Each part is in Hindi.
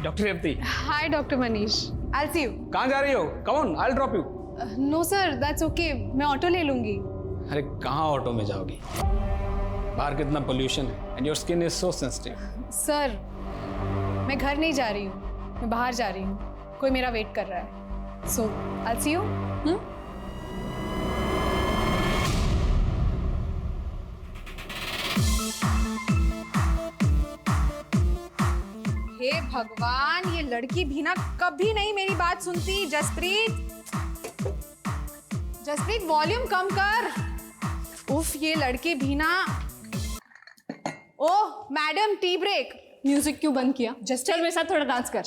Doctor Revathi. Hi doctor Manish, I see you. कहाँ जा रही हो? Come on, I will drop you. No sir, that's okay, मैं ऑटो ले लूंगी। अरे कहाँ ऑटो में जाओगी? बाहर कितना पोल्यूशन है and your skin is so sensitive. Sir मैं घर नहीं जा रही हूँ, मैं बाहर जा रही हूँ, कोई मेरा वेट कर रहा है। So I see you. हे भगवान, ये लड़की भी ना कभी नहीं मेरी बात सुनती। जसप्रीत, जसप्रीत वॉल्यूम कम कर। उफ, ये लड़की भी ना। ओह मैडम, टी ब्रेक। म्यूजिक क्यों बंद किया? जस्ट चल मेरे साथ थोड़ा डांस कर।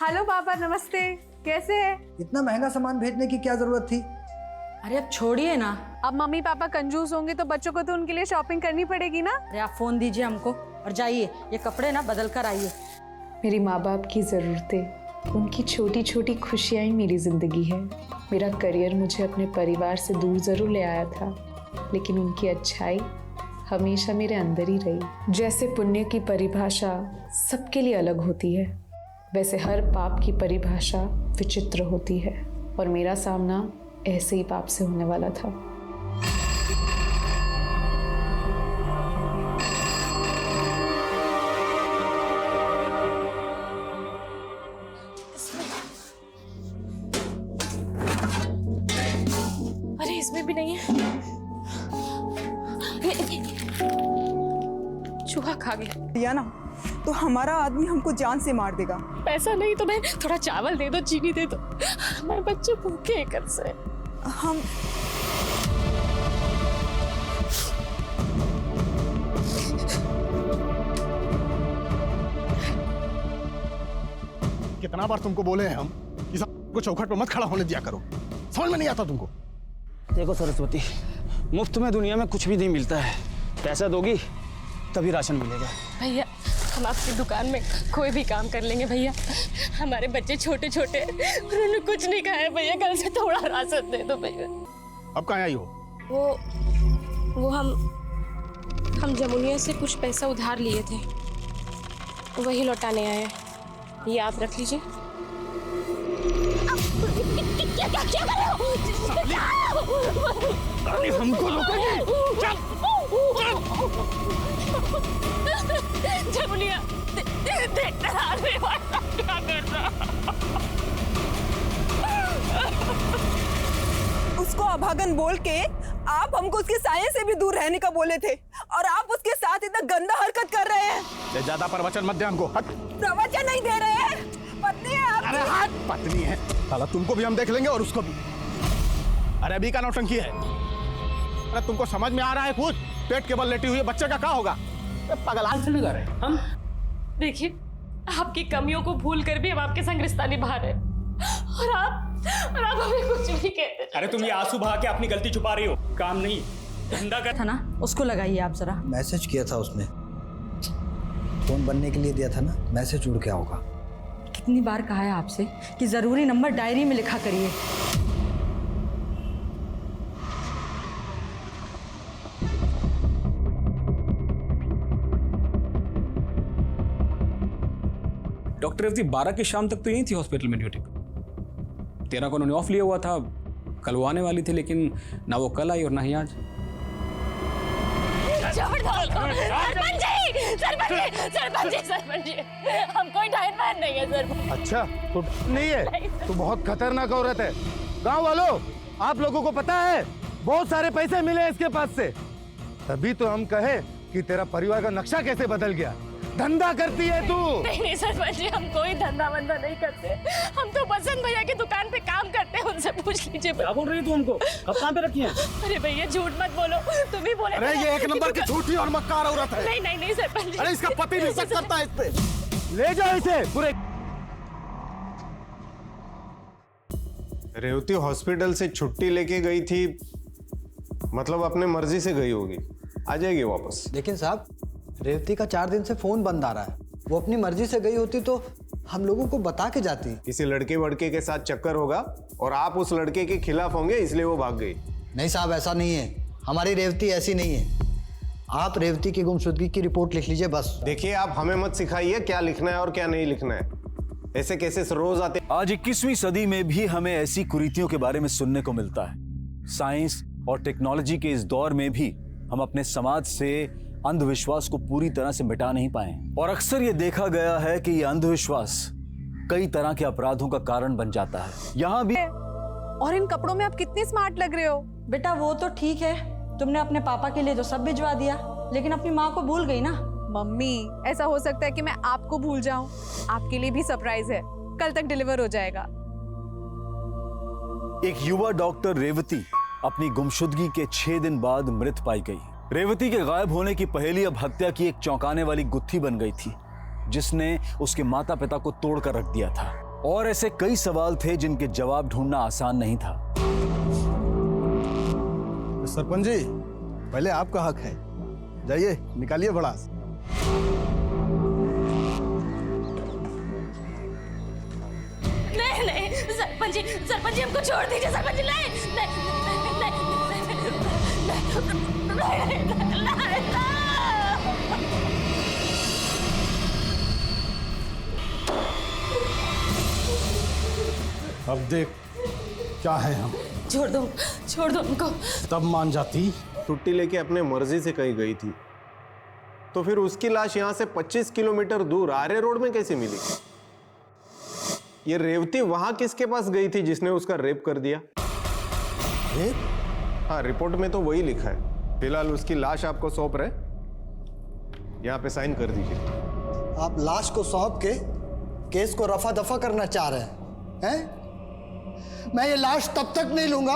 हेलो पापा, नमस्ते, कैसे है? इतना महंगा सामान भेजने की क्या जरूरत थी? अरे अब छोड़िए ना। अब मम्मी पापा कंजूस होंगे तो बच्चों को तो उनके लिए शॉपिंग करनी पड़ेगी ना। अरे आप फोन दीजिए हमको और जाइए, ये कपड़े ना बदल कर आइए। मेरी माँ बाप की ज़रूरतें, उनकी छोटी छोटी खुशियाँ ही मेरी ज़िंदगी है। मेरा करियर मुझे अपने परिवार से दूर ज़रूर ले आया था, लेकिन उनकी अच्छाई हमेशा मेरे अंदर ही रही। जैसे पुण्य की परिभाषा सबके लिए अलग होती है, वैसे हर पाप की परिभाषा विचित्र होती है, और मेरा सामना ऐसे ही पाप से होने वाला था। अरे इसमें भी नहीं है, चूहा खा गया। दिया ना तो हमारा आदमी हमको जान से मार देगा। पैसा नहीं तो मैं थोड़ा चावल दे दो, चीनी दे दो, हमारे बच्चे भूखे हैं कल से। हम कितना बार तुमको बोले हैं हम कि सबको चौखट पर मत खड़ा होने दिया करो, समझ में नहीं आता तुमको? देखो सरस्वती, मुफ्त में दुनिया में कुछ भी नहीं मिलता है। पैसा दोगी तभी राशन मिलेगा। भैया हम आपकी दुकान में कोई भी काम कर लेंगे भैया, हमारे बच्चे छोटे छोटे, उन्होंने कुछ नहीं खाया भैया, कल से थोड़ा राशन दे दो भैया। अब कहाँ आई हो? वो हम जमुनिया से कुछ पैसा उधार लिए थे, वही लौटाने आए हैं, ये आप रख लीजिए। क्या कर रहे हो? हमको जमुनिया देखना क्या कर रहा। उसको अभागन बोल के आप हमको उसके साये से भी दूर रहने का बोले थे, और आप उसके साथ इतना गंदा हरकत कर रहे हैं। ज्यादा प्रवचन मत दे हमको। हट। प्रवचन नहीं दे रहे हैं, पत्नी है आपकी। अरे हट, पत्नी है साला, तुमको भी हम देख लेंगे और उसको भी। अरे अभी का नौटंकी है? अरे तुमको समझ में आ रहा है कुछ? पेट के बल लेटी हुई बच्चे का क्या होगा? पगलाल से लगा रहे हम। देखिए, आपकी कमियों को भूल कर भी हम आपके संग रिश्ता निभा रहे हैं, और आप हमें कुछ भी कहते। अरे तुम ये आंसू बहा के अपनी गलती छुपा रही हो, काम नहीं धंधा कर। था ना, उसको लगाइए आप जरा। मैसेज किया था उसने, फोन बनने के लिए दिया था ना, मैसेज उड़ गया होगा। कितनी बार कहा है आपसे कि जरूरी नंबर डायरी में लिखा करिए। डॉक्टर रेवती 12 की शाम तक तो यही थी हॉस्पिटल में ड्यूटी पे। 13 को उन्होंने ऑफ लिया हुआ था, कल वो आने वाली थी, लेकिन ना वो कल आई और ना ही आज। सरपंच जी, हम कोई डायन मैन नहीं है सर। अच्छा, तो नहीं है तो बहुत खतरनाक औरत है। गांव वालों, आप लोगों को पता है बहुत सारे पैसे मिले इसके पास से, तभी तो हम कहे कि तेरा परिवार का नक्शा कैसे बदल गया। धंधा करती है तू? नहीं सरपंच जी, हम कोई धंधा वंधा नहीं करते, हम तो बसंत भैया की दुकान पे काम करते हैं, उनसे पूछ लीजिए। क्या बोल रही है तू हमको? कब कहाँ पे रखी है? अरे भैया झूठ मत बोलो, तुम ही बोले। अरे ये एक नंबर की झूठी और मक्कार औरत है। नहीं सरपंच जी। अरे इसका पति भी शक करता है इस पे। ले जाओ इसे पूरे। रेवती हॉस्पिटल से छुट्टी लेके गई थी, मतलब अपने मर्जी से गई होगी, आ जाएगी वापस। लेकिन साहब, रेवती का 4 दिन से फोन बंद आ रहा है। वो अपनी मर्जी से गई होती तो हम लोगों को बता के जाती। किसी लड़के वड़के के साथ चक्कर होगा और आप उस लड़के के खिलाफ होंगे, इसलिए वो भाग गई। नहीं साहब, ऐसा नहीं है। हमारी रेवती ऐसी नहीं है। आप रेवती की गुमशुदगी की रिपोर्ट लिख लीजिए बस। देखिए, आप हमें मत सिखाइए क्या लिखना है और क्या नहीं लिखना है। ऐसे केसेस रोज आते। आज 21वीं सदी में भी हमें ऐसी कुरीतियों के बारे में सुनने को मिलता है। साइंस और टेक्नोलॉजी के इस दौर में भी हम अपने समाज से अंधविश्वास को पूरी तरह से मिटा नहीं पाए और अक्सर ये देखा गया है कि ये अंधविश्वास कई तरह के अपराधों का कारण बन जाता है। यहाँ भी। और इन कपड़ों में आप कितने स्मार्ट लग रहे हो। बेटा वो तो ठीक है, तुमने अपने पापा के लिए तो सब भिजवा दिया, लेकिन अपनी माँ को भूल गई ना। मम्मी, ऐसा हो सकता है कि मैं आपको भूल जाऊं। आपके लिए भी सरप्राइज है, कल तक डिलीवर हो जाएगा। एक युवा डॉक्टर रेवती अपनी गुमशुदगी के 6 दिन बाद मृत पाई गई। रेवती के गायब होने की पहेली अब हत्या की एक चौंकाने वाली गुत्थी बन गई थी, जिसने उसके माता पिता को तोड़कर रख दिया था। और ऐसे कई सवाल थे जिनके जवाब ढूंढना आसान नहीं था। सरपंच जी, पहले आपका हक है, जाइए निकालिए भड़ास। नहीं सरपंच जी हमको छोड़ दीजिए। सरपंच जी अब देख क्या है हम। छोड़ दो हमको। तब मान जाती। छुट्टी लेके अपने मर्जी से कहीं गई थी, तो फिर उसकी लाश यहाँ से 25 किलोमीटर दूर आर्य रोड में कैसे मिली? ये रेवती वहां किसके पास गई थी जिसने उसका रेप कर दिया? हाँ, रिपोर्ट में तो वही लिखा है। फिलहाल उसकी लाश आपको सौंप रहे, यहाँ पे साइन कर दीजिए। आप लाश को सौंप के केस को रफा दफा करना चाह रहे हैं? मैं ये लाश तब तक नहीं लूंगा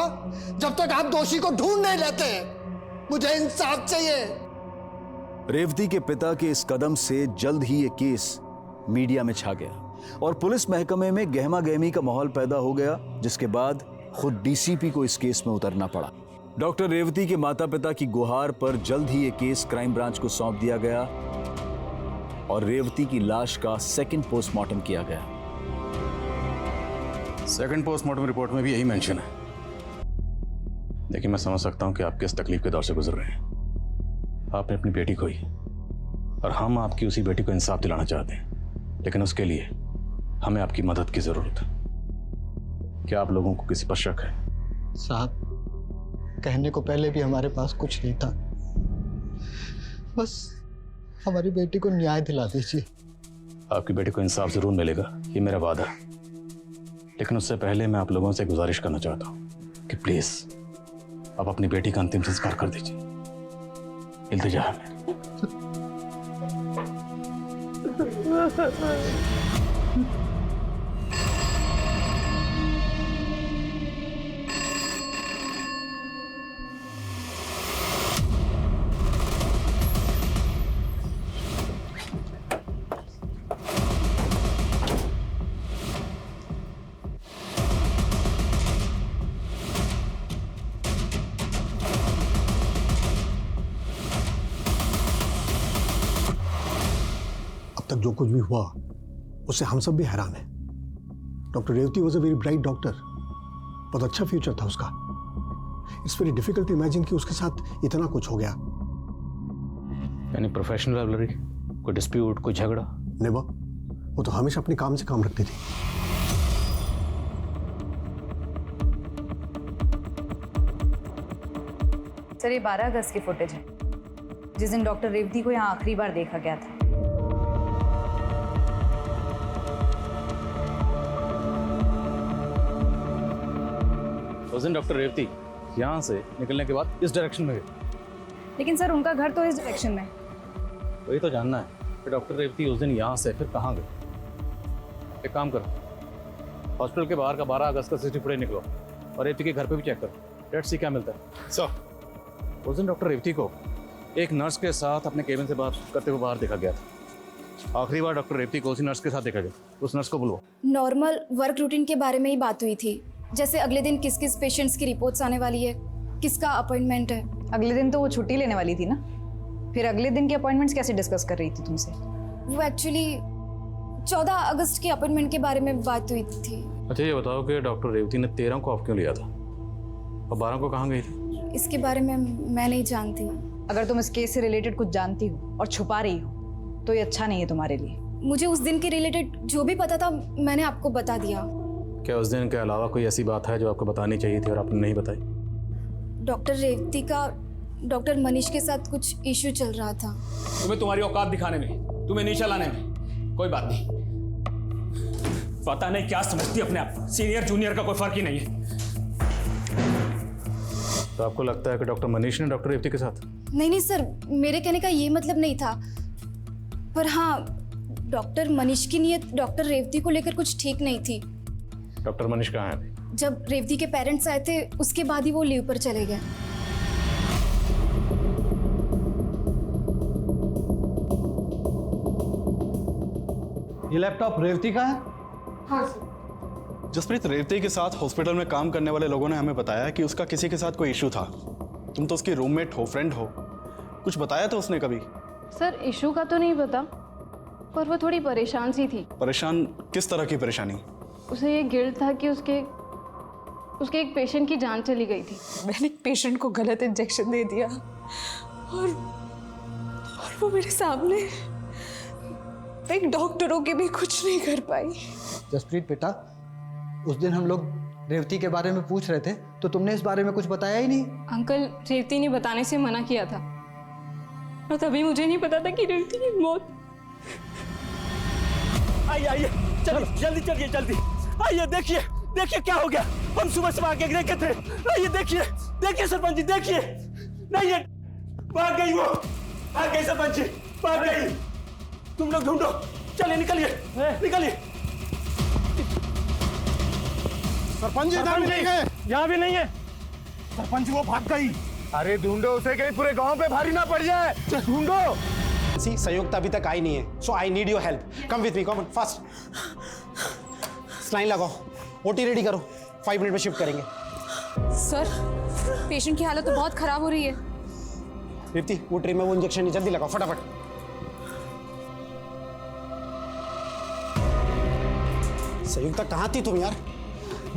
जब तक आप दोषी को ढूंढ नहीं लेते। मुझे इंसाफ चाहिए। रेवती के पिता के इस कदम से जल्द ही ये केस मीडिया में छा गया और पुलिस महकमे में गहमा गहमी का माहौल पैदा हो गया, जिसके बाद खुद डीसीपी को इस केस में उतरना पड़ा। डॉक्टर रेवती के माता पिता की गुहार पर जल्द ही ये केस क्राइम ब्रांच को सौंप दिया गया और रेवती की लाश का सेकंड पोस्टमार्टम किया गया। सेकंड पोस्टमार्टम रिपोर्ट में भी यही मेंशन है। देखिए, मैं समझ सकता हूं कि आप किस तकलीफ के दौर से गुजर रहे हैं। आपने अपनी बेटी खोई और हम आपकी उसी बेटी को इंसाफ दिलाना चाहते हैं, लेकिन उसके लिए हमें आपकी मदद की जरूरत है। क्या आप लोगों को किसी पर शक है? साहब, कहने को पहले भी हमारे पास कुछ नहीं था। बस हमारी बेटी को न्याय दिला दीजिए। आपकी बेटी को इंसाफ जरूर मिलेगा, ये मेरा वादा है। लेकिन उससे पहले मैं आप लोगों से गुजारिश करना चाहता हूं कि प्लीज आप अपनी बेटी का अंतिम संस्कार कर दीजिए। इल्तिजा है मेरी। तक जो कुछ भी हुआ उससे हम सब भी हैरान हैं। Doctor Revathi was a very bright doctor, बहुत अच्छा फ्यूचर था उसका। It's very difficult to imagine कि उसके साथ इतना कुछ हो गया। यानी प्रोफेशनल राइवलरी, कोई डिस्प्यूट, कोई झगड़ा? नेवर। वो तो हमेशा अपने काम से काम रखती थी। सर, ये 12 अगस्त की फुटेज है, जिस दिन डॉक्टर रेवती को यहाँ आखिरी बार देखा गया था। उस दिन डॉक्टर रेवती यहाँ से निकलने के बाद इस डायरेक्शन में गई। लेकिन सर, उनका घर तो इस डायरेक्शन में। वही तो जानना है कि डॉक्टर रेवती उस दिन यहाँ से फिर कहाँ गई। एक काम करो, हॉस्पिटल के बाहर का 12 अगस्त का सीसीटीवी फुटेज निकलो और रेवती के घर पे भी चेक करो। लेट्स सी क्या मिलता है। सर, उस दिन डॉक्टर रेवती को एक नर्स के साथ अपने केबिन से बात करते हुए बाहर देखा गया था। आखिरी बार डॉक्टर रेवती को उसी नर्स के साथ देखा गया। उस नर्स को बुलवाओ। नॉर्मल वर्क रूटीन के बारे में ही बात हुई थी, जैसे अगले दिन किस किस पेशेंट्स की रिपोर्ट्स आने वाली है, किसका अपॉइंटमेंट है। अगले दिन तो वो छुट्टी लेने वाली थी ना, फिर अगले दिन की अपॉइंटमेंट्स कैसे डिस्कस कर रही थी तुमसे? वो एक्चुअली 14 अगस्त के अपॉइंटमेंट के बारे में बात हुई थी। अच्छा ये बताओ कि डॉक्टर रेवती ने 13 को ऑफ क्यों लिया था और 12 को कहाँ गई थी? इसके बारे में मैं नहीं जानती। अगर तुम इस केस से रिलेटेड कुछ जानती हो और छुपा रही हो तो ये अच्छा नहीं है तुम्हारे लिए। मुझे उस दिन के रिलेटेड जो भी पता था मैंने आपको बता दिया। क्या उस दिन के अलावा कोई ऐसी बात है जो आपको बतानी चाहिए थी और आपने नहीं बताई? डॉक्टर रेवती का डॉक्टर मनीष के साथ कुछ इश्यू चल रहा था। तुम्हें तुम्हारी औकात दिखाने में, तुम्हें नीचा लाने में कोई बात नहीं। पता नहीं क्या समझती अपने आप, सीनियर जूनियर का कोई फर्क ही नहीं है। तो आपको लगता है कि डॉक्टर मनीष ने डॉक्टर रेवती के साथ? नहीं सर, मेरे कहने का ये मतलब नहीं था। पर हाँ, डॉक्टर मनीष की नीयत डॉक्टर रेवती को लेकर कुछ ठीक नहीं थी। डॉक्टर मनीष कहाँ है अभी? जब रेवती के पेरेंट्स आए थे उसके बाद ही वो लीव पर चले गए। ये लैपटॉप रेवती का है? हाँ सर। जसप्रीत, रेवती के साथ हॉस्पिटल में काम करने वाले लोगों ने हमें बताया कि उसका किसी के साथ कोई इशू था। तुम तो उसकी रूममेट हो, फ्रेंड हो, कुछ बताया था उसने कभी? सर इशू का तो नहीं पता, पर वो थोड़ी परेशान सी थी। परेशान? किस तरह की परेशानी? उसे ये गिल्ट था कि उसके एक पेशेंट की जान चली गई थी। मैंने एक पेशेंट को गलत इंजेक्शन दे दिया और वो मेरे सामने, एक डॉक्टरों के भी कुछ नहीं कर पाई। जसप्रीत बेटा, उस दिन हम लोग रेवती के बारे में पूछ रहे थे तो तुमने इस बारे में कुछ बताया ही नहीं। अंकल, रेवती ने बताने से मना किया था और तभी मुझे नहीं पता था कि रेवती की मौत। आइए चलो, जल्दी चलिए, जल्दी आइए। देखिए देखिए क्या हो गया, हम सुबह से आगे देखे थे। आइए देखिए सरपंच जी, देखिए। नहीं है, भाग गई वो, भाग गई सरपंच जी, भाग गई। तुम लोग ढूंढो, चलिए निकलिए। सरपंच जी इधर नहीं है, यहाँ भी नहीं है। सरपंच वो भाग गई। अरे ढूंढो उसे, कहीं पूरे गांव पे भारी ना पड़ जाए। ढूंढो। संयुक्ता अभी तक आई नहीं है, so I need your help. Come with me, come fast. Saline लगाओ, ओटी रेडी करो, 5 मिनट में शिफ्ट करेंगे। सर, पेशेंट की हालत तो बहुत खराब हो रही है। दीप्ति, वो ट्रे में वो इंजेक्शन नहीं, जल्दी लगाओ फटाफट। संयुक्ता कहाँ थी तुम यार?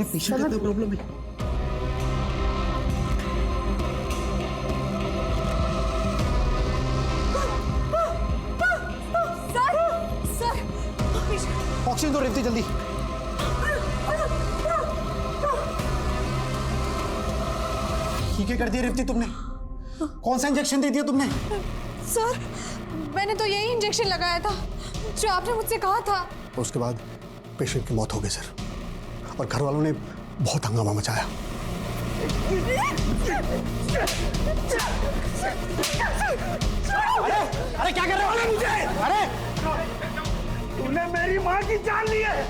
पेशेंट का प्रॉब्लम है। ऑक्सीजन दो रेवती, जल्दी। ठीक है कर दिया रेवती तुमने। कौन सा इंजेक्शन दे दिया तुमने? सर, मैंने तो यही इंजेक्शन लगाया था जो आपने मुझसे कहा था। उसके बाद पेशेंट की मौत हो गई सर, और घर वालों ने बहुत हंगामा मचाया। अरे क्या कर रहे हो मुझे? अरे तूने मेरी माँ की जान ली है,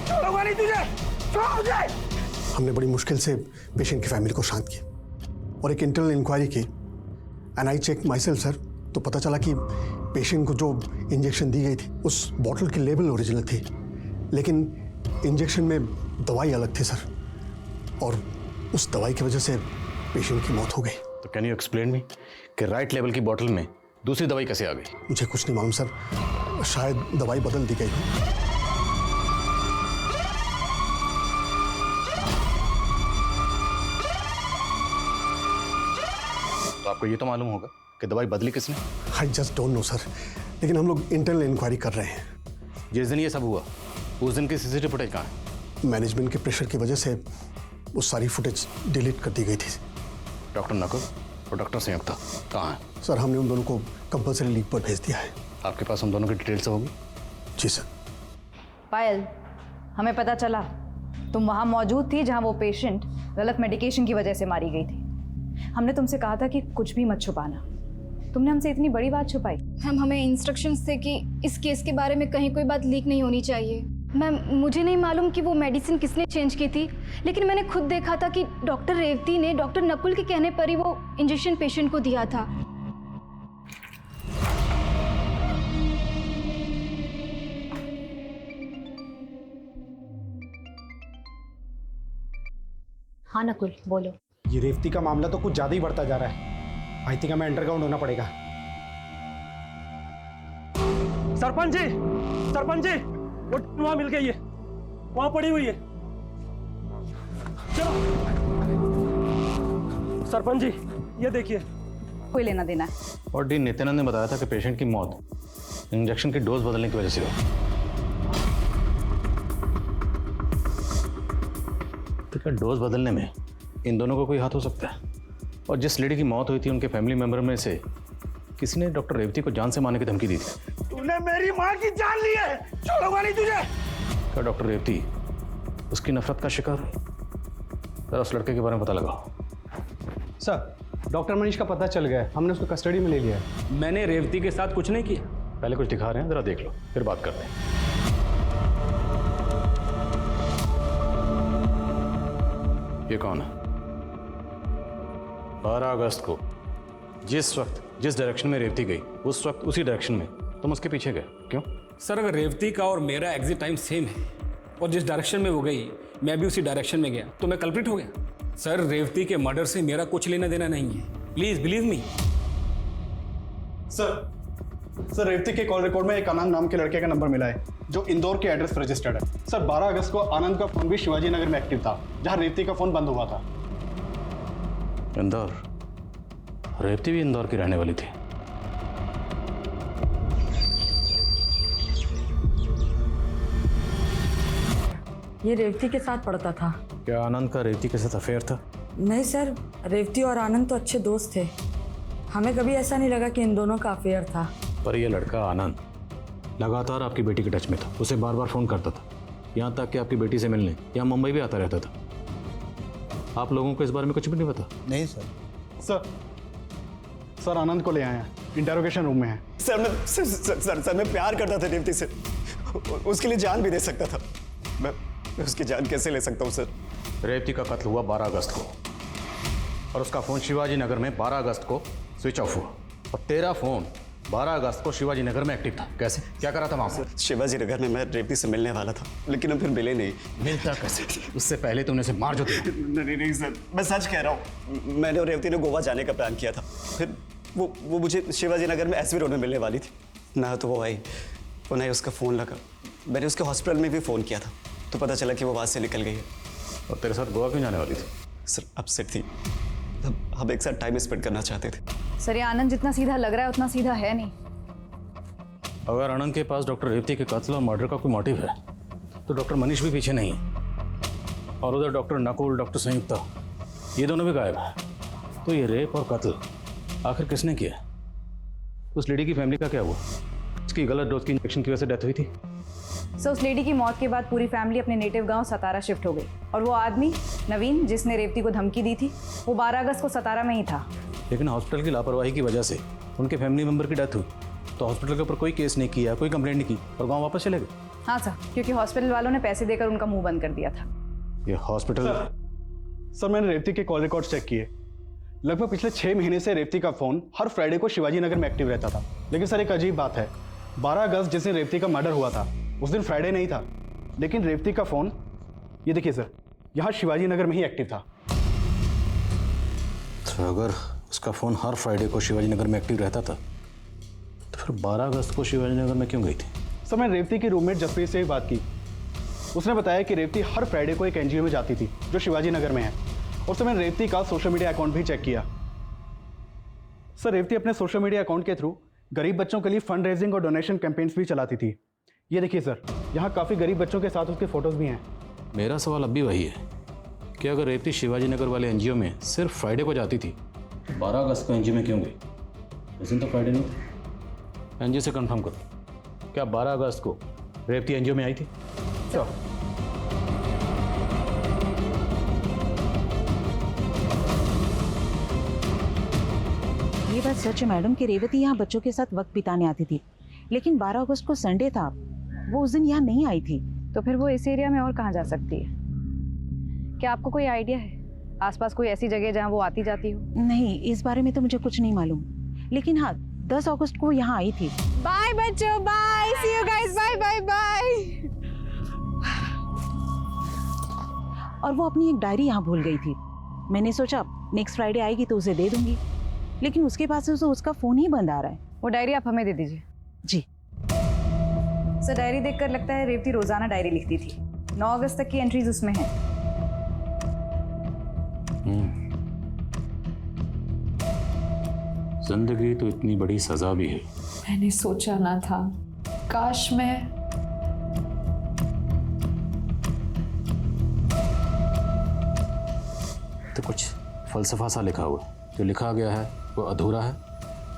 छोड़ूंगा नहीं तुझे, छोड़ मुझे। हमने बड़ी मुश्किल से पेशेंट की फैमिली को शांत किया और एक इंटरनल इंक्वायरी की। And I check myself sir, तो पता चला कि पेशेंट को जो इंजेक्शन दी गई थी उस बॉटल की लेबल ओरिजिनल थी, लेकिन इंजेक्शन में दवाई अलग थी सर, और उस दवाई की वजह से पेशेंट की मौत हो गई। तो कैन यू एक्सप्लेन मी कि राइट लेवल की बॉटल में दूसरी दवाई कैसे आ गई? मुझे कुछ नहीं मालूम सर, शायद दवाई बदल दी गई हो। तो आपको ये तो मालूम होगा कि दवाई बदली किसने? I just don't know sir, लेकिन हम लोग इंटरनल इंक्वायरी कर रहे हैं। जिस दिन ये सब हुआ उस दिन की सीसीटीवी फुटेज कहाँ है? मैनेजमेंट के प्रेशर की वजह से वो सारी फुटेज डिलीट कर दी गई थी। डॉक्टर नकुल और डॉक्टर संयुक्ता कहाँ हैं? सर, हमने उन दोनों को कंपल्सरी लीव पर भेज दिया है। आपके पास उन दोनों की डिटेल्स होगी? जी सर। पायल, हमें पता चला तुम वहाँ मौजूद थी जहाँ वो पेशेंट गलत मेडिकेशन की वजह से मारी गई थी। हमने तुमसे कहा था कि कुछ भी मत छुपाना, तुमने हमसे इतनी बड़ी बात छुपाई। मैम, हमें इंस्ट्रक्शंस थे कि इस केस के बारे में कहीं कोई बात लीक नहीं होनी चाहिए। मैम, मुझे नहीं मालूम कि वो मेडिसिन किसने चेंज की थी, लेकिन मैंने खुद देखा था कि डॉक्टर रेवती ने डॉक्टर नकुल के कहने पर ही वो इंजेक्शन पेशेंट को दिया था। हाँ नकुल, बोलो। ये रेवती का मामला तो कुछ ज्यादा ही बढ़ता जा रहा है। आई थिंक हमें अंडरग्राउंड होना पड़ेगा। सरपंच जी, वो वहां मिल गई है, वहां पड़ी हुई है। चलो सरपंच जी, ये देखिए। कोई लेना देना है? और डी नित्यानंद ने बताया था कि पेशेंट की मौत इंजेक्शन की डोज बदलने की वजह से हुई। तो क्या डोज बदलने में इन दोनों को कोई हाथ हो सकता है? और जिस लेडी की मौत हुई थी उनके फैमिली मेंबर में से किसी ने डॉक्टर रेवती को जान से मारने की धमकी दी थी। तूने मेरी माँ की जान ली है, छोड़ूंगा नहीं तुझे। क्या डॉक्टर रेवती उसकी नफरत का शिकार हुई? जरा उस लड़के के बारे में पता लगाओ। सर, डॉक्टर मनीष का पता चल गया है, हमने उसको कस्टडी में ले लिया है। मैंने रेवती के साथ कुछ नहीं किया। पहले कुछ दिखा रहे हैं, जरा देख लो, फिर बात करते हैं। ये कौन है? 12 अगस्त को जिस वक्त जिस डायरेक्शन में रेवती गई उस वक्त उसी डायरेक्शन में तुम उसके पीछे गए, क्यों? सर, अगर रेवती का और मेरा एग्जिट टाइम सेम है और जिस डायरेक्शन में वो गई मैं भी उसी डायरेक्शन में गया तो मैं कल्प्रिट हो गया। सर, रेवती के मर्डर से मेरा कुछ लेना देना नहीं है, please believe me. Sir, Revathi के कॉल रिकॉर्ड में एक आनंद नाम के लड़के का नंबर मिला है जो इंदौर के एड्रेस पर रजिस्टर्ड है। सर, 12 अगस्त को आनंद का फोन भी शिवाजी नगर में एक्टिव था, जहां रेवती का फोन बंद हुआ था। इंदौर? रेवती भी इंदौर की रहने वाली थी। ये रेवती के साथ पढ़ता था। क्या आनंद का रेवती के साथ अफेयर था? नहीं सर, रेवती और आनंद तो अच्छे दोस्त थे। हमें कभी ऐसा नहीं लगा कि इन दोनों का अफेयर था। पर यह लड़का आनंद लगातार आपकी बेटी के टच में था, उसे बार बार फोन करता था, यहाँ तक कि आपकी बेटी से मिलने यहाँ मुंबई भी आता रहता था। आप लोगों को इस बारे में कुछ भी नहीं पता? नहीं सर। सर, आनंद को ले आए हैं, इंटेरोगेशन रूम में है। सर, मैं प्यार करता था रेवती से, उसके लिए जान भी दे सकता था। मैं उसकी जान कैसे ले सकता हूँ सर? रेवती का कत्ल हुआ 12 अगस्त को और उसका फोन शिवाजी नगर में 12 अगस्त को स्विच ऑफ हुआ, और तेरा फोन 12 अगस्त को शिवाजी नगर में एक्टिव था। कैसे? क्या करा था वहां पर? शिवाजी नगर में मैं रेवती से मिलने वाला था, लेकिन हम फिर मिले नहीं। मिलता कैसे? उससे पहले तुमने उसे मार जो दिया। नहीं सर, मैं सच कह रहा हूँ। मैंने और रेवती ने गोवा जाने का प्लान किया था, फिर वो मुझे शिवाजी नगर में एसवी रोड में मिलने वाली थी। ना तो वो आई और ना ही उसका फ़ोन लगा। मैंने उसके हॉस्पिटल में भी फ़ोन किया था तो पता चला कि वो वहाँ से निकल गई है। और तेरे साथ गोवा क्यों जाने वाली थी? सर, अपसेट थी, हम एक साथ टाइम स्पेंड करना चाहते थे। सर, ये आनंद जितना सीधा लग रहा है उतना सीधा है नहीं। अगर आनंद के पास डॉक्टर रेवती के कत्ल और मर्डर का कोई मोटिव है तो डॉक्टर मनीष भी पीछे नहीं है, और उधर डॉक्टर नकुल, डॉक्टर संयुक्ता, ये दोनों भी गायब है। तो ये रेप और कत्ल आखिर किसने किया? उस लेडी की फैमिली का क्या हुआ? उसकी गलत डोज की इंजेक्शन की वजह से डेथ हुई थी। सो उस लेडी की मौत के बाद पूरी फैमिली अपने नेटिव गांव सतारा शिफ्ट हो गई, और वो आदमी नवीन जिसने रेवती को धमकी दी थी वो 12 अगस्त को सतारा में ही था। लेकिन हॉस्पिटल की लापरवाही की वजह से उनके फैमिली मेंबर की डेथ हुई, तो हॉस्पिटल के ऊपर कोई केस नहीं किया, कोई कंप्लेंट नहीं की और गांव वापस चले गए। हाँ सर, क्योंकि हॉस्पिटल वालों ने पैसे देकर उनका मुंह बंद कर दिया था। ये हॉस्पिटल? सर, मैंने रेवती के कॉल रिकॉर्ड चेक किए। लगभग पिछले 6 महीने से रेवती का फोन हर फ्राइडे को शिवाजी नगर में एक्टिव रहता था। लेकिन सर, एक अजीब बात है, 12 अगस्त जिस दिन रेवती का मर्डर हुआ था उस दिन फ्राइडे नहीं था, लेकिन रेवती का फोन, ये देखिए सर, यहाँ शिवाजी नगर में ही एक्टिव था। तो अगर उसका फोन हर फ्राइडे को शिवाजी नगर में एक्टिव रहता था तो फिर 12 अगस्त को शिवाजी नगर में क्यों गई थी? सर, मैंने रेवती की रूममेट जसप्रीत से भी बात की। उसने बताया कि रेवती हर फ्राइडे को एक एनजीओ में जाती थी जो शिवाजी नगर में है, और सर मैंने रेवती का सोशल मीडिया अकाउंट भी चेक किया। सर, रेवती अपने सोशल मीडिया अकाउंट के थ्रू गरीब बच्चों के लिए फंड रेजिंग और डोनेशन कैंपेन्स भी चलाती थी। ये देखिए सर, यहाँ काफ़ी गरीब बच्चों के साथ उसके फोटोज भी हैं। मेरा सवाल अब भी वही है कि अगर रेवती शिवाजी नगर वाले एनजीओ में सिर्फ फ्राइडे को जाती थी तो 12 अगस्त को एनजीओ में क्यों गई? उस दिन तो फ्राइडे नहीं था। एनजीओ से कंफर्म करो, क्या 12 अगस्त को रेवती एनजीओ में आई थी? ये बात सच है मैडम कि रेवती यहाँ बच्चों के साथ वक्त बिताने आती थी, लेकिन 12 अगस्त को संडे था, वो उस दिन यहाँ नहीं आई थी। तो फिर वो इस एरिया में और कहाँ जा सकती है? क्या आपको कोई आइडिया है आसपास कोई ऐसी जगह जहाँ वो आती जाती हो? नहीं, इस बारे में तो मुझे कुछ नहीं मालूम, लेकिन हाँ 10 अगस्त को यहाँ आई थी। बाय बच्चों, bye, see you guys, bye bye bye. और वो अपनी एक डायरी यहाँ भूल गई थी। मैंने सोचा नेक्स्ट फ्राइडे आएगी तो उसे दे दूंगी, लेकिन उसके पास से उसका फोन ही बंद आ रहा है। वो डायरी आप हमें दे दीजिए। जी। सर डायरी देखकर लगता है रेवती रोजाना डायरी लिखती थी। 9 अगस्त तक की एंट्रीज उसमें हैं। जिंदगी तो इतनी बड़ी सजा भी है। मैंने सोचा ना था, काश मैं तो कुछ फलसफा सा लिखा हुआ है। जो लिखा गया है वो अधूरा है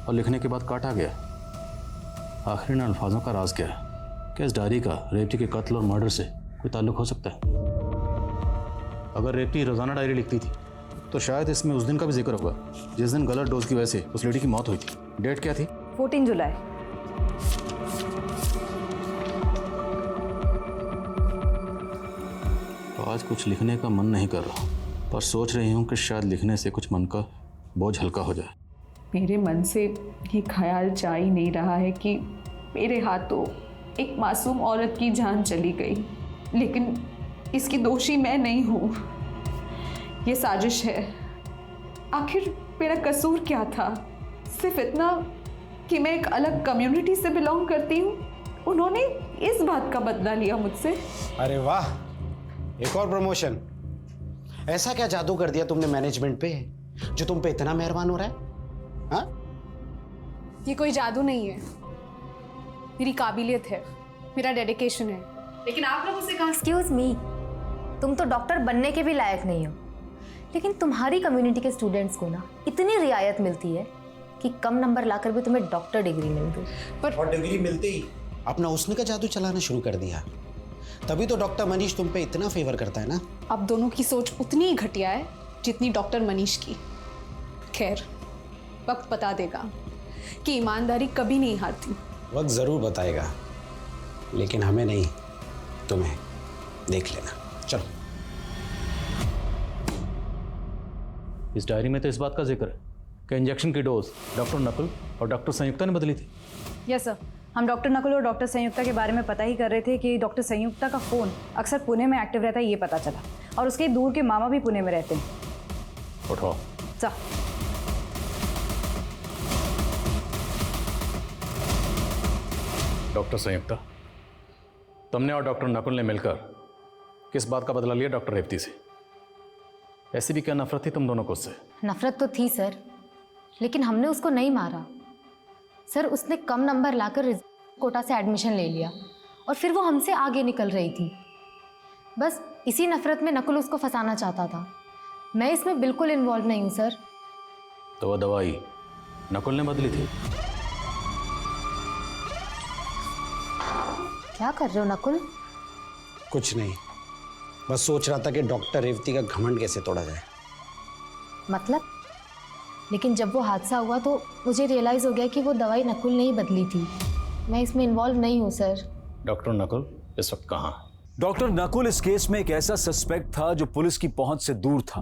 और लिखने के बाद काटा गया है। आखिर इन अल्फाजों का राज क्या है? क्या इस डायरी का रेवती के कत्ल और मर्डर से कोई ताल्लुक हो सकता है? अगर रेवती रोजाना डायरी लिखती थी तो शायद इसमें उस दिन का भी जिक्र होगा जिस दिन गलत डोज की वजह से उस लेडी की मौत हुई थी। डेट क्या थी? 14 जुलाई। तो आज कुछ लिखने का मन नहीं कर रहा, पर सोच रही हूँ कि शायद लिखने से कुछ मन का बोझ हल्का हो जाए। मेरे मन से ये ख्याल जा ही नहीं रहा है कि मेरे हाथों एक मासूम औरत की जान चली गई, लेकिन इसकी दोषी मैं नहीं हूँ। ये साजिश है। आखिर मेरा कसूर क्या था? सिर्फ इतना कि मैं एक अलग कम्युनिटी से बिलोंग करती हूँ। उन्होंने इस बात का बदला लिया मुझसे। अरे वाह, एक और प्रमोशन। ऐसा क्या जादू कर दिया तुमने मैनेजमेंट पे जो तुम पे इतना मेहरबान हो रहा है? हाँ? ये कोई जादू नहीं है, मेरी काबिलियत है, मेरा डेडिकेशन है। लेकिन आप लोगों से कहा। एक्सक्यूज मी, तुम तो डॉक्टर बनने के भी लायक नहीं हो, लेकिन तुम्हारी कम्युनिटी के स्टूडेंट्स को ना इतनी रियायत मिलती है कि कम नंबर लाकर भी तुम्हें डॉक्टर डिग्री मिल गई। पर और डिग्री मिलते ही अपना उसने का जादू चलाना शुरू कर दिया। तभी तो डॉक्टर मनीष तुम पे इतना फेवर करता है ना। अब दोनों की सोच उतनी ही घटिया है जितनी डॉक्टर मनीष की। खैर, वक्त बता देगा कि ईमानदारी कभी नहीं हारती। वक्त जरूर बताएगा, लेकिन हमें नहीं, तुम्हें। देख लेना। चलो। इस डायरी में तो इस बात का जिक्र है कि इंजेक्शन की डोज डॉक्टर नकुल और डॉक्टर संयुक्ता ने बदली थी। यस सर, हम डॉक्टर नकुल और डॉक्टर संयुक्ता के बारे में पता ही कर रहे थे कि डॉक्टर संयुक्ता का फ़ोन अक्सर पुणे में एक्टिव रहता है, ये पता चला। और उसके दूर के मामा भी पुणे में रहते हैं। उठाओ। सर। डॉक्टर संयुक्ता, तुमने और डॉक्टर नकुल ने मिलकर किस बात का बदला लिया डॉक्टर रेवती से? ऐसी भी क्या नफरत थी तुम दोनों को उससे? नफरत तो थी सर, लेकिन हमने उसको नहीं मारा सर। उसने कम नंबर लाकर कोटा से एडमिशन ले लिया और फिर वो हमसे आगे निकल रही थी। बस इसी नफरत में नकुल उसको फंसाना चाहता था। मैं इसमें बिल्कुल इन्वॉल्व नहीं हूँ सर। तो वह दवाई नकुल ने बदली थी? क्या कर रहे हो नकुल? कुछ नहीं, बस सोच रहा था कि डॉक्टर रेवती का घमंड कैसे तोड़ा जाए। मतलब? लेकिन जब वो हादसा हुआ तो मुझे रियलाइज हो गया कि वो दवाई नकुल ने ही बदली थी। मैं इसमें इन्वॉल्व नहीं हूँ सर। डॉक्टर नकुल इस वक्त कहाँ? डॉक्टर नकुल इस केस में एक ऐसा सस्पेक्ट था जो पुलिस की पहुंच से दूर था,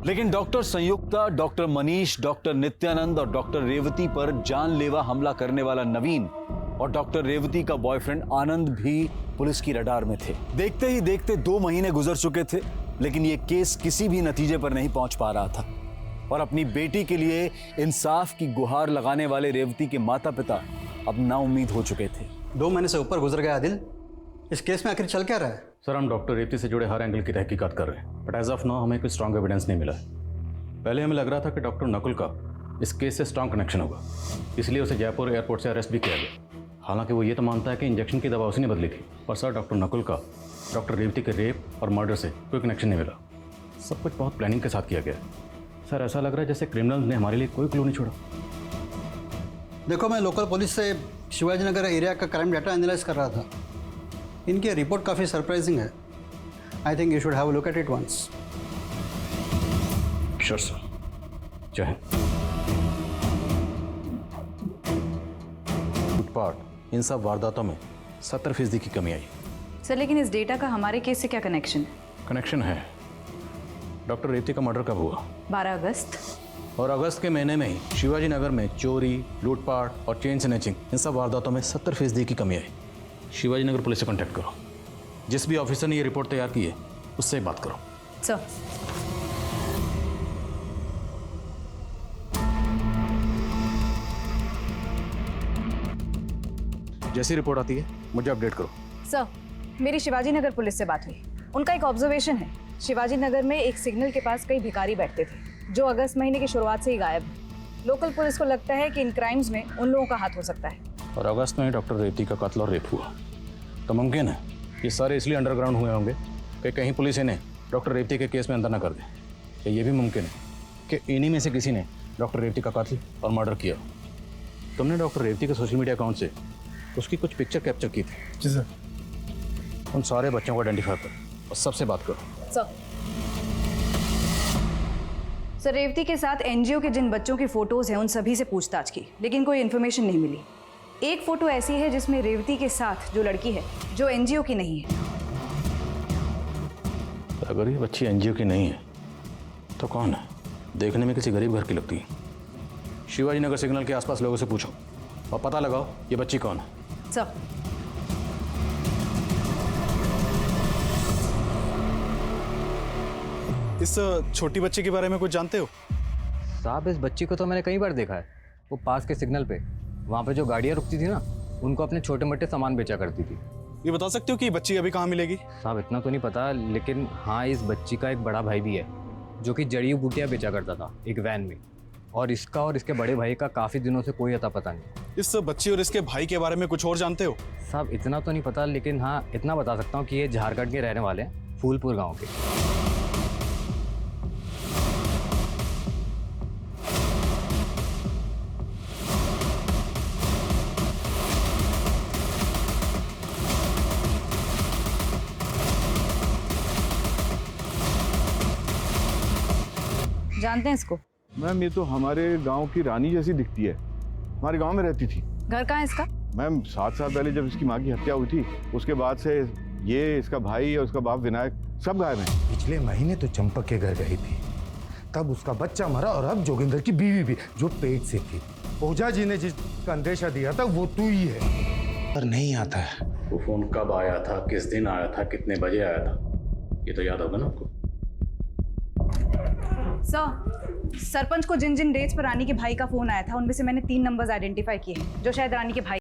लेकिन डॉक्टर संयुक्ता, डॉक्टर मनीष, डॉक्टर नित्यानंद और डॉक्टर रेवती पर जानलेवा हमला करने वाला नवीन और डॉक्टर रेवती का बॉयफ्रेंड आनंद भी पुलिस की रडार में थे। देखते ही देखते 2 महीने गुजर चुके थे, लेकिन ये केस किसी भी नतीजे पर नहीं पहुंच पा रहा था और अपनी बेटी के लिए इंसाफ की गुहार लगाने वाले रेवती के माता पिता अब नाउम्मीद हो चुके थे। 2 महीने से ऊपर गुजर गया आदिल, इस केस में आखिर चल क्या रहा है? सर, हम डॉक्टर रेवती से जुड़े हर एंगल की तहकीकात कर रहे हैं, बट एज ऑफ नाउ हमें कोई स्ट्रॉन्ग एविडेंस नहीं मिला है। पहले हमें लग रहा था कि डॉक्टर नकुल का इस केस से स्ट्रॉन्ग कनेक्शन होगा, इसलिए उसे जयपुर एयरपोर्ट से अरेस्ट भी किया गया। हालांकि वो ये तो मानता है कि इंजेक्शन की दवा उसी ने बदली थी, पर सर डॉक्टर नकुल का डॉक्टर रेवती के रेप और मर्डर से कोई कनेक्शन नहीं मिला। सब कुछ बहुत प्लानिंग के साथ किया गया। सर, ऐसा लग रहा है जैसे क्रिमिनल्स ने हमारे लिए कोई क्लू नहीं छोड़ा। देखो, मैं लोकल पुलिस से शिवाजी नगर एरिया का क्राइम डाटा एनालाइज कर रहा था। इनकी रिपोर्ट काफ़ी सरप्राइजिंग है। I think you should have a look at it once. Sure sir. जय हिंद। लूटपाट, इन सब वारदातों में 70% की कमी आई। सर, लेकिन इस डेटा का हमारे केस से क्या कनेक्शन है? कनेक्शन है। डॉक्टर रेवती का मर्डर कब हुआ? 12 अगस्त। और अगस्त के महीने में ही शिवाजी नगर में चोरी, लूटपाट और चेन स्नैचिंग, इन सब वारदातों में 70% की कमी आई। शिवाजी नगर पुलिस से कांटेक्ट करो। जिस भी ऑफिसर ने ये रिपोर्ट तैयार की है उससे बात करो। सर। जैसी रिपोर्ट आती है मुझे अपडेट करो। सर, मेरी शिवाजी नगर पुलिस से बात हुई। उनका एक ऑब्जर्वेशन है, शिवाजी नगर में एक सिग्नल के पास कई भिखारी बैठते थे जो अगस्त महीने की शुरुआत से ही गायब है। लोकल पुलिस को लगता है कि इन क्राइम्स में उन लोगों का हाथ हो सकता है। और अगस्त में ही डॉक्टर रेवती का कत्ल और रेप हुआ, तो मुमकिन है ये सारे इसलिए अंडरग्राउंड हुए होंगे कि कहीं पुलिस इन्हें डॉक्टर रेवती के केस में अंदर न कर दे। या ये भी मुमकिन है कि इन्हीं में से किसी ने डॉक्टर रेवती का कत्ल और मर्डर किया। तुमने डॉक्टर रेवती के सोशल मीडिया अकाउंट से उसकी कुछ पिक्चर कैप्चर की थी। जी सर। उन सारे बच्चों को आइडेंटिफाई करो और सबसे बात करो। सर, रेवती के साथ एनजीओ के जिन बच्चों की फोटोज हैं उन सभी से पूछताछ की, लेकिन कोई इन्फॉर्मेशन नहीं मिली। एक फोटो ऐसी है जिसमें रेवती के साथ जो लड़की है जो एनजीओ की नहीं है। अगर ये बच्ची एनजीओ की नहीं है तो कौन है? देखने में किसी गरीब घर की लगती है। शिवाजी नगर सिग्नल के आसपास लोगों से पूछो और पता लगाओ ये बच्ची कौन है। सर, इस छोटी बच्ची के बारे में कुछ जानते हो? साहब, इस बच्ची को तो मैंने कई बार देखा है। वो पास के सिग्नल पे, वहाँ पे जो गाड़ियाँ रुकती थी ना, उनको अपने छोटे मोटे सामान बेचा करती थी। ये बता सकते हो कि बच्ची अभी कहाँ मिलेगी? साहब, इतना तो नहीं पता, लेकिन हाँ, इस बच्ची का एक बड़ा भाई भी है जो कि जड़ी बूटियाँ बेचा करता था एक वैन में। और इसका और इसके बड़े भाई का काफ़ी दिनों से कोई अता पता नहीं। इस बच्ची और इसके भाई के बारे में कुछ और जानते हो? साहब, इतना तो नहीं पता, लेकिन हाँ, इतना बता सकता हूँ कि ये झारखंड के रहने वाले हैं, फूलपुर गाँव के। जानते हैं इसको? मैम, ये तो हमारे गांव की रानी जैसी दिखती है। हमारे गांव में रहती थी। घर कहाँ है इसका? मैम, 7 साल पहले जब इसकी माँ की हत्या हुई थी, उसके बाद से ये, इसका भाई और उसका बाप विनायक सब गायब हैं। पिछले महीने तो चंपक के घर गई थी, तब उसका बच्चा मरा, और अब जोगिंदर की बीवी भी जो पेट से थी। ओझा जी ने जिसका अंदेशा दिया था वो तू ही है। पर नहीं आता है। वो फोन कब आया था, किस दिन आया था, कितने बजे आया था, ये तो याद होगा ना आपको? सर, सरपंच को जिन जिन डेट्स पर रानी के भाई का फोन आया था उनमें से मैंने 3 नंबर्स आइडेंटिफाई किए हैं जो शायद रानी के भाई